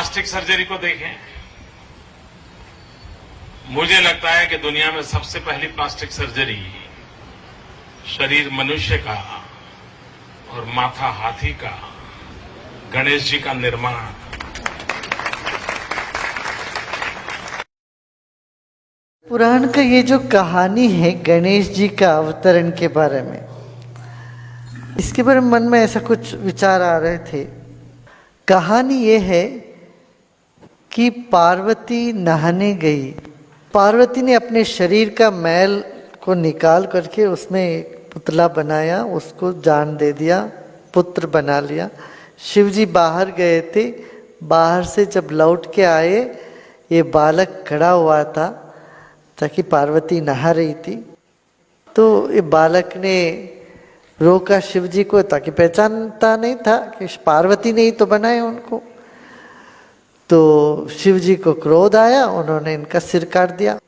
Plastic surgery को देखें, मुझे लगता है कि दुनिया में सबसे पहली प्लास्टिक सर्जरी शरीर मनुष्य का और माथा हाथी का, गणेश जी का निर्माण। पुराण का ये जो कहानी है गणेश जी का अवतरण के बारे में, इसके बारे में मन में ऐसा कुछ विचार आ रहे थे। कहानी ये है कि पार्वती नहाने गई। पार्वती ने अपने शरीर का मैल को निकाल करके उसमें एक पुतला बनाया, उसको जान दे दिया, पुत्र बना लिया। शिवजी बाहर गए थे, बाहर से जब लौट के आए, ये बालक खड़ा हुआ था ताकि पार्वती नहा रही थी। तो ये बालक ने रोका शिवजी को, ताकि पहचानता नहीं था कि पार्वती ने ही तो बनाए उनको। तो शिवजी को क्रोध आया, उन्होंने इनका सिर काट दिया।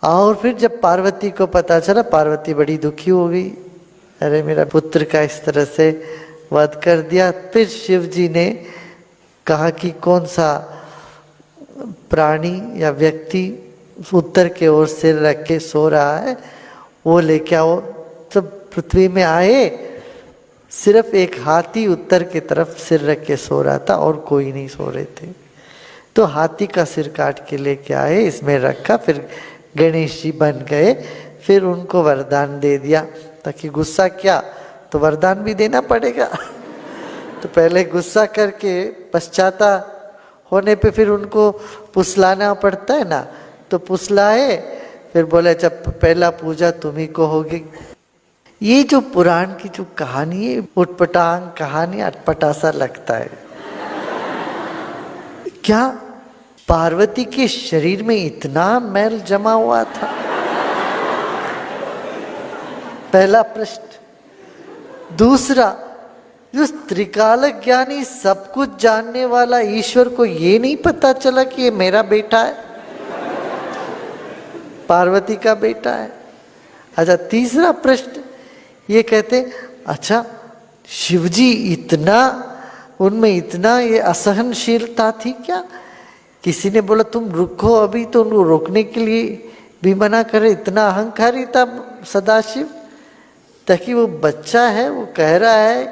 और फिर जब पार्वती को पता चला, पार्वती बड़ी दुखी हो गई, अरे मेरा पुत्र का इस तरह से वध कर दिया। फिर शिवजी ने कहा कि कौन सा प्राणी या व्यक्ति उत्तर के ओर सिर रख के सो रहा है, वो लेके आओ। जब पृथ्वी में आए, सिर्फ एक हाथी उत्तर की तरफ सिर रख के सो रहा था और कोई नहीं सो रहे थे। तो हाथी का सिर काट के लेके आए, इसमें रखा, फिर गणेश जी बन गए। फिर उनको वरदान दे दिया, ताकि गुस्सा क्या तो वरदान भी देना पड़ेगा। तो पहले गुस्सा करके पश्चाता होने पे फिर उनको पुसलाना पड़ता है ना, तो पुसलाए, फिर बोले जब पहला पूजा तुम्ही को होगी। ये जो पुराण की जो कहानी है, उटपटांग कहानी, अटपटा सा लगता है। क्या पार्वती के शरीर में इतना मैल जमा हुआ था? पहला प्रश्न। दूसरा, जो त्रिकालक ज्ञानी सब कुछ जानने वाला ईश्वर को ये नहीं पता चला कि ये मेरा बेटा है, पार्वती का बेटा है। अच्छा, तीसरा प्रश्न ये कहते, अच्छा शिवजी इतना, उनमें इतना ये असहनशीलता थी क्या? किसी ने बोला तुम रुको अभी, तो उनको रोकने के लिए भी मना करे। इतना अहंकारी था सदाशिव, ताकि वो बच्चा है, वो कह रहा है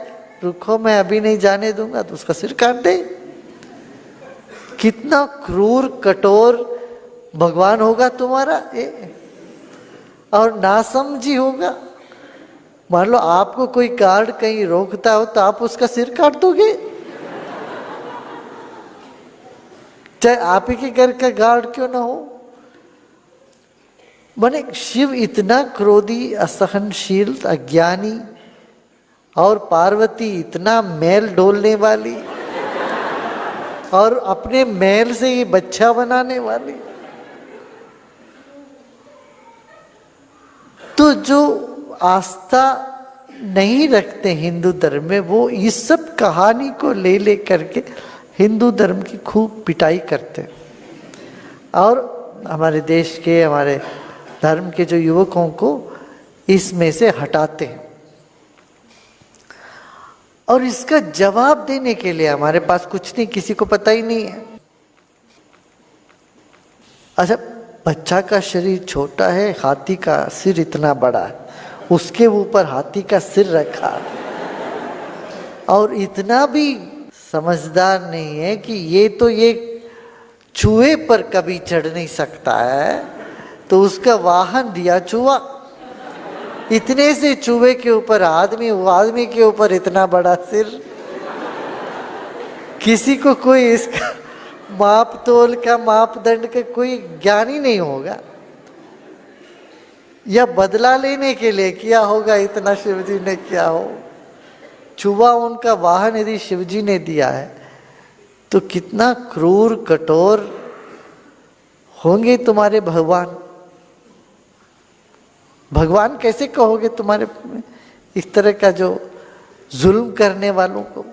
रुको मैं अभी नहीं जाने दूंगा, तो उसका सिर काट दे। कितना क्रूर कठोर भगवान होगा तुम्हारा और नासमझी होगा। मान लो आपको कोई गार्ड कहीं रोकता हो तो आप उसका सिर काट दोगे, चाहे आप ही के घर का गार्ड क्यों ना हो। माने शिव इतना क्रोधी, असहनशील, अज्ञानी, और पार्वती इतना मैल डोलने वाली और अपने मैल से ये बच्चा बनाने वाली। तो जो आस्था नहीं रखते हिंदू धर्म में, वो इस सब कहानी को ले ले करके हिंदू धर्म की खूब पिटाई करते हैं और हमारे देश के, हमारे धर्म के जो युवकों को इसमें से हटाते हैं। और इसका जवाब देने के लिए हमारे पास कुछ नहीं, किसी को पता ही नहीं है। अच्छा, बच्चा का शरीर छोटा है, हाथी का सिर इतना बड़ा है, उसके ऊपर हाथी का सिर रखा, और इतना भी समझदार नहीं है कि ये चूहे पर कभी चढ़ नहीं सकता है, तो उसका वाहन दिया चूहा। इतने से चूहे के ऊपर आदमी, वो आदमी के ऊपर इतना बड़ा सिर। किसी को कोई इसका माप तोल का, मापदंड का कोई ज्ञान ही नहीं होगा, या बदला लेने के लिए किया होगा इतना शिवजी ने किया हो। चूहा उनका वाहन यदि शिवजी ने दिया है, तो कितना क्रूर कठोर होंगे तुम्हारे भगवान। भगवान कैसे कहोगे तुम्हारे इस तरह का जो जुल्म करने वालों को?